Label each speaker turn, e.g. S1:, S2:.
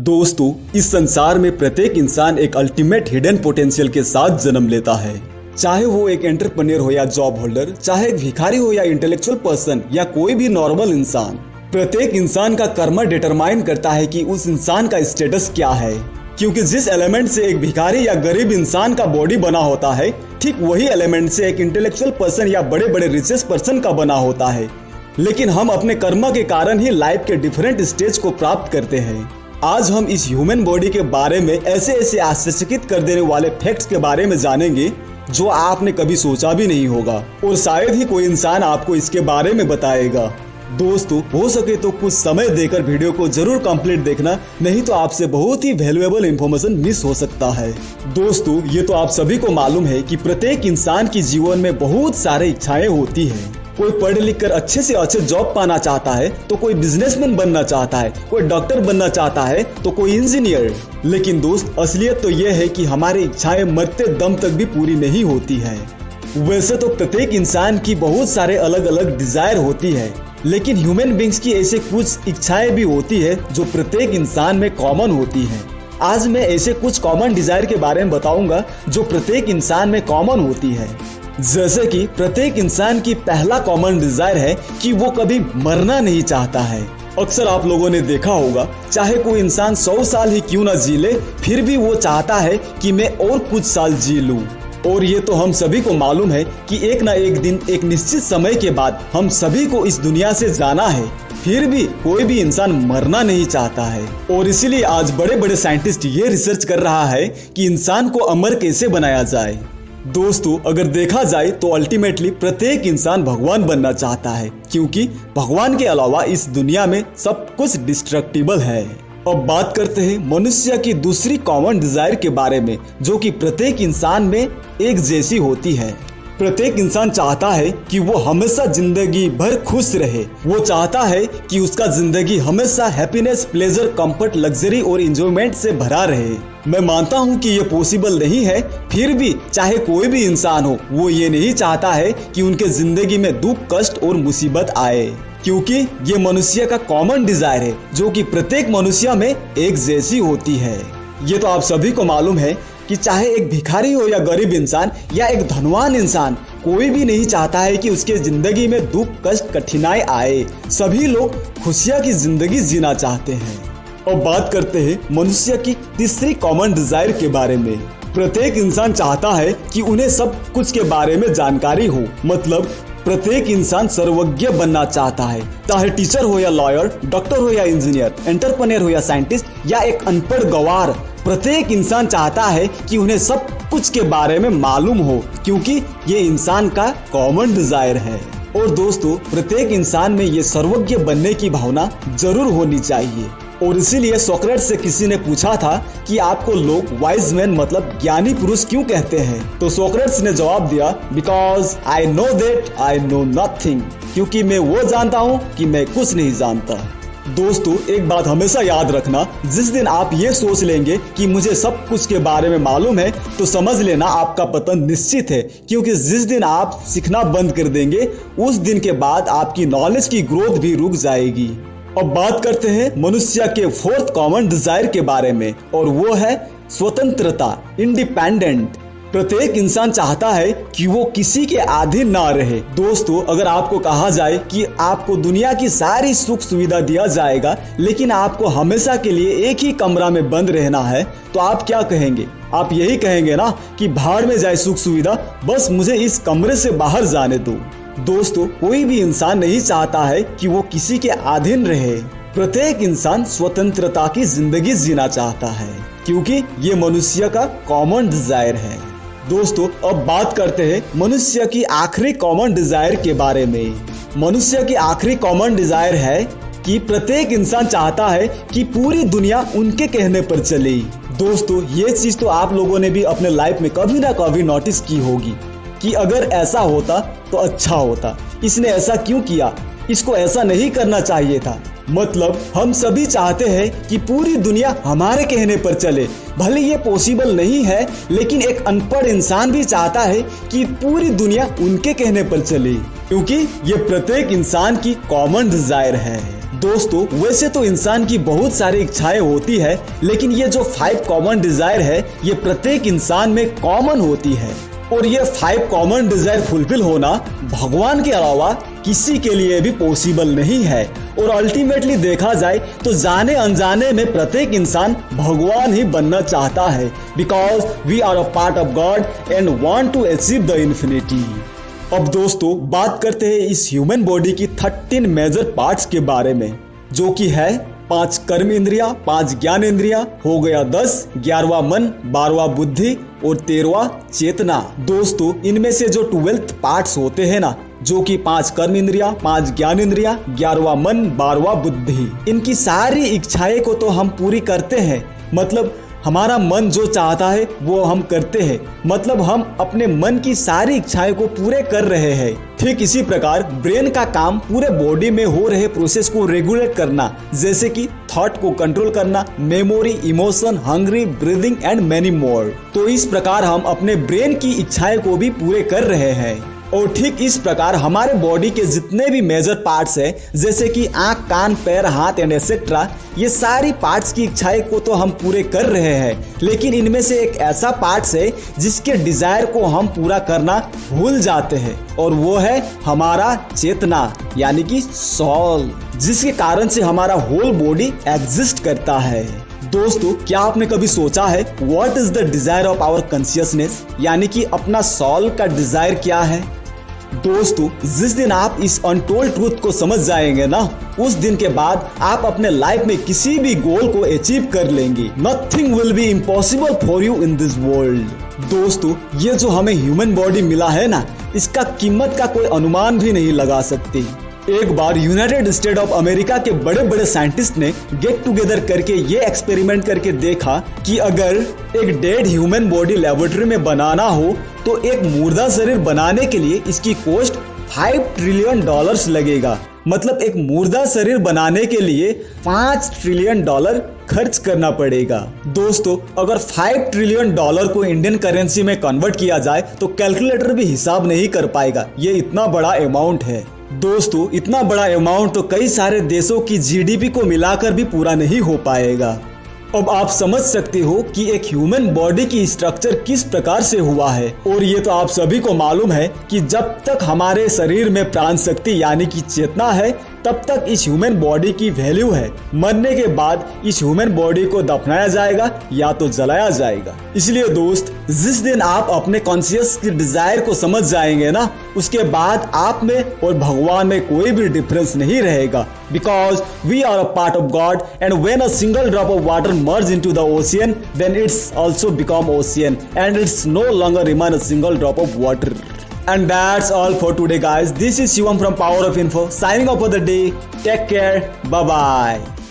S1: दोस्तों, इस संसार में प्रत्येक इंसान एक अल्टीमेट हिडन पोटेंशियल के साथ जन्म लेता है। चाहे वो एक एंटरप्रेन्योर हो या जॉब होल्डर, चाहे एक भिखारी हो या इंटेलेक्चुअल पर्सन या कोई भी नॉर्मल इंसान, प्रत्येक इंसान का कर्म डिटरमाइन करता है कि उस इंसान का स्टेटस क्या है। क्योंकि जिस एलिमेंट से एक भिखारी या गरीब इंसान का बॉडी बना होता है, ठीक वही एलिमेंट से एक इंटेलेक्चुअल पर्सन या बड़े बड़े रिचेस्ट पर्सन का बना होता है। लेकिन हम अपने कर्म के कारण ही लाइफ के डिफरेंट स्टेज को प्राप्त करते हैं। आज हम इस ह्यूमन बॉडी के बारे में ऐसे ऐसे आश्चर्यचकित कर देने वाले फैक्ट्स के बारे में जानेंगे जो आपने कभी सोचा भी नहीं होगा, और शायद ही कोई इंसान आपको इसके बारे में बताएगा। दोस्तों, हो सके तो कुछ समय देकर वीडियो को जरूर कंप्लीट देखना, नहीं तो आपसे बहुत ही वैल्यूएबल इंफॉर्मेशन मिस हो सकता है। दोस्तों, ये तो आप सभी को मालूम है कि प्रत्येक इंसान की जीवन में बहुत सारे इच्छाएं होती हैं। कोई पढ़ लिख कर अच्छे से अच्छे जॉब पाना चाहता है, तो कोई बिजनेसमैन बनना चाहता है, कोई डॉक्टर बनना चाहता है, तो कोई इंजीनियर। लेकिन दोस्त, असलियत तो यह है कि हमारी इच्छाएं मरते दम तक भी पूरी नहीं होती है। वैसे तो प्रत्येक इंसान की बहुत सारे अलग अलग डिजायर होती है, लेकिन ह्यूमन बींग्स की ऐसे कुछ इच्छाएं भी होती है जो प्रत्येक इंसान में कॉमन होती है। आज मैं ऐसे कुछ कॉमन डिजायर के बारे में बताऊंगा जो प्रत्येक इंसान में कॉमन होती है। जैसे कि प्रत्येक इंसान की पहला कॉमन डिजायर है कि वो कभी मरना नहीं चाहता है। अक्सर आप लोगों ने देखा होगा, चाहे कोई इंसान 100 साल ही क्यों ना जी ले, फिर भी वो चाहता है कि मैं और कुछ साल जी लूं। और ये तो हम सभी को मालूम है कि एक ना एक दिन, एक निश्चित समय के बाद हम सभी को इस दुनिया से जाना है। फिर भी कोई भी इंसान मरना नहीं चाहता है, और इसीलिए आज बड़े बड़े साइंटिस्ट ये रिसर्च कर रहा है कि इंसान को अमर कैसे बनाया जाए। दोस्तों, अगर देखा जाए तो अल्टीमेटली प्रत्येक इंसान भगवान बनना चाहता है, क्योंकि भगवान के अलावा इस दुनिया में सब कुछ डिस्ट्रक्टिबल है। अब बात करते हैं मनुष्य की दूसरी कॉमन डिजायर के बारे में, जो कि प्रत्येक इंसान में एक जैसी होती है। प्रत्येक इंसान चाहता है कि वो हमेशा जिंदगी भर खुश रहे। वो चाहता है कि उसका जिंदगी हमेशा हैप्पीनेस, प्लेजर, कंफर्ट, लग्जरी और एंजॉयमेंट से भरा रहे। मैं मानता हूँ कि ये पॉसिबल नहीं है, फिर भी चाहे कोई भी इंसान हो, वो ये नहीं चाहता है कि उनके जिंदगी में दुख, कष्ट और मुसीबत आए, क्योंकि ये मनुष्य का कॉमन डिजायर है जो कि प्रत्येक मनुष्य में एक जैसी होती है। ये तो आप सभी को मालूम है कि चाहे एक भिखारी हो या गरीब इंसान या एक धनवान इंसान, कोई भी नहीं चाहता है कि उसके जिंदगी में दुख, कष्ट, कठिनाई आए। सभी लोग खुशियां की जिंदगी जीना चाहते हैं। अब बात करते हैं मनुष्य की तीसरी कॉमन डिजायर के बारे में। प्रत्येक इंसान चाहता है कि उन्हें सब कुछ के बारे में जानकारी हो, मतलब प्रत्येक इंसान सर्वज्ञ बनना चाहता है। चाहे टीचर हो या लॉयर, डॉक्टर हो या इंजीनियर, एंटरप्रेन्योर हो या साइंटिस्ट या एक अनपढ़ गवार, प्रत्येक इंसान चाहता है कि उन्हें सब कुछ के बारे में मालूम हो, क्योंकि ये इंसान का कॉमन डिजायर है। और दोस्तों, प्रत्येक इंसान में ये सर्वज्ञ बनने की भावना जरूर होनी चाहिए। और इसीलिए सोक्रेटिस से किसी ने पूछा था कि आपको लोग वाइज मैन मतलब ज्ञानी पुरुष क्यों कहते हैं, तो सोक्रेटिस ने जवाब दिया, because I know that I know nothing, क्योंकि मैं वो जानता हूँ कि मैं कुछ नहीं जानता। दोस्तों, एक बात हमेशा याद रखना, जिस दिन आप ये सोच लेंगे कि मुझे सब कुछ के बारे में मालूम है, तो समझ लेना आपका पतन निश्चित है, क्योंकि जिस दिन आप सीखना बंद कर देंगे, उस दिन के बाद आपकी नॉलेज की ग्रोथ भी रुक जाएगी। अब बात करते हैं मनुष्य के फोर्थ कॉमन डिजायर के बारे में, और वो है स्वतंत्रता, इंडिपेंडेंट। प्रत्येक इंसान चाहता है कि वो किसी के अधीन ना रहे। दोस्तों, अगर आपको कहा जाए कि आपको दुनिया की सारी सुख सुविधा दिया जाएगा, लेकिन आपको हमेशा के लिए एक ही कमरा में बंद रहना है, तो आप क्या कहेंगे? आप यही कहेंगे ना कि भाड़ में जाए सुख सुविधा, बस मुझे इस कमरे से बाहर जाने दो। दोस्तों, कोई भी इंसान नहीं चाहता है कि वो किसी के अधीन रहे। प्रत्येक इंसान स्वतंत्रता की जिंदगी जीना चाहता है, क्योंकि ये मनुष्य का कॉमन डिजायर है। दोस्तों, अब बात करते हैं मनुष्य की आखिरी कॉमन डिजायर के बारे में। मनुष्य की आखिरी कॉमन डिजायर है कि प्रत्येक इंसान चाहता है कि पूरी दुनिया उनके कहने पर चले। दोस्तों, ये चीज तो आप लोगों ने भी अपने लाइफ में कभी ना कभी नोटिस की होगी कि अगर ऐसा होता तो अच्छा होता, इसने ऐसा क्यों किया, इसको ऐसा नहीं करना चाहिए था। मतलब हम सभी चाहते हैं कि पूरी दुनिया हमारे कहने पर चले। भले ये पॉसिबल नहीं है, लेकिन एक अनपढ़ इंसान भी चाहता है कि पूरी दुनिया उनके कहने पर चले, क्योंकि ये प्रत्येक इंसान की कॉमन डिजायर है। दोस्तों वैसे तो इंसान की बहुत सारी इच्छाएं होती है, लेकिन ये जो 5 कॉमन डिजायर है ये प्रत्येक इंसान में कॉमन होती है। और ये 5 कॉमन डिजायर फुलफिल होना भगवान के अलावा किसी के लिए भी पॉसिबल नहीं है। और अल्टीमेटली देखा जाए तो जाने अनजाने में प्रत्येक इंसान भगवान ही बनना चाहता है, because we are a part of God and want to achieve the infinity. अब दोस्तों बात करते हैं इस ह्यूमन बॉडी की 13 मेजर पार्ट्स के बारे में, जो कि है 5 कर्म इंद्रिया, 5 ज्ञान इंद्रिया, हो गया 10, 11वां मन, 12वां बुद्धि और 13वां चेतना। दोस्तों इनमें से जो 12th पार्ट्स होते हैं ना, जो कि 5 कर्म इंद्रिया, 5 ज्ञान इंद्रिया, 11वां मन, 12वां बुद्धि, इनकी सारी इच्छाएं को तो हम पूरी करते हैं। मतलब हमारा मन जो चाहता है वो हम करते हैं, मतलब हम अपने मन की सारी इच्छाएं को पूरे कर रहे हैं। ठीक इसी प्रकार ब्रेन का काम पूरे बॉडी में हो रहे प्रोसेस को रेगुलेट करना, जैसे कि थॉट को कंट्रोल करना, memory, emotion, hungry, breathing and many more. तो इस प्रकार हम अपने ब्रेन की इच्छाएं को भी पूरे कर रहे हैं। और ठीक इस प्रकार हमारे बॉडी के जितने भी मेजर पार्ट्स है, जैसे कि आंख, कान, पैर, हाथ एंड एक्सेट्रा, ये सारी पार्ट्स की इच्छाएं को तो हम पूरे कर रहे हैं, लेकिन इनमें से एक ऐसा पार्ट्स है जिसके डिजायर को हम पूरा करना भूल जाते हैं, और वो है हमारा चेतना यानी कि सोल, जिसके कारण से हमारा होल बॉडी एग्जिस्ट करता है। दोस्तों क्या आपने कभी सोचा है what is the desire of our consciousness, यानी कि अपना सोल का डिजायर क्या है? दोस्तों जिस दिन आप इस अनटोल्ड ट्रूथ को समझ जाएंगे ना, उस दिन के बाद आप अपने लाइफ में किसी भी गोल को अचीव कर लेंगे। Nothing will be impossible for you in this world. दोस्तों ये जो हमें ह्यूमन बॉडी मिला है ना, इसका कीमत का कोई अनुमान भी नहीं लगा सकते। एक बार यूनाइटेड स्टेट ऑफ अमेरिका के बड़े बड़े साइंटिस्ट ने गेट टुगेदर करके ये एक्सपेरिमेंट करके देखा कि अगर एक डेड ह्यूमन बॉडी लेबोरेटरी में बनाना हो तो एक मुर्दा शरीर बनाने के लिए इसकी कॉस्ट $5 ट्रिलियन लगेगा। मतलब एक मुर्दा शरीर बनाने के लिए $5 ट्रिलियन खर्च करना पड़ेगा। दोस्तों अगर $5 ट्रिलियन को इंडियन करेंसी में कन्वर्ट किया जाए तो कैलकुलेटर भी हिसाब नहीं कर पाएगा, ये इतना बड़ा अमाउंट है। दोस्तों इतना बड़ा अमाउंट तो कई सारे देशों की जीडीपी को मिलाकर भी पूरा नहीं हो पाएगा। अब आप समझ सकते हो कि एक ह्यूमन बॉडी की स्ट्रक्चर किस प्रकार से हुआ है। और ये तो आप सभी को मालूम है कि जब तक हमारे शरीर में प्राण शक्ति यानी कि चेतना है, तब तक इस ह्यूमन बॉडी की वैल्यू है। मरने के बाद इस ह्यूमन बॉडी को दफनाया जाएगा या तो जलाया जाएगा। इसलिए दोस्त जिस दिन आप अपने कॉन्शियस की डिजायर को समझ जाएंगे ना, उसके बाद आप में और भगवान में कोई भी डिफरेंस नहीं रहेगा, because we are a part of God and when a single drop of water merge into the ocean, then it's also become ocean and it's no longer remain a single drop of water. And that's all for today guys. This is Shivam from Power of Info signing off for the day. Take care. Bye bye.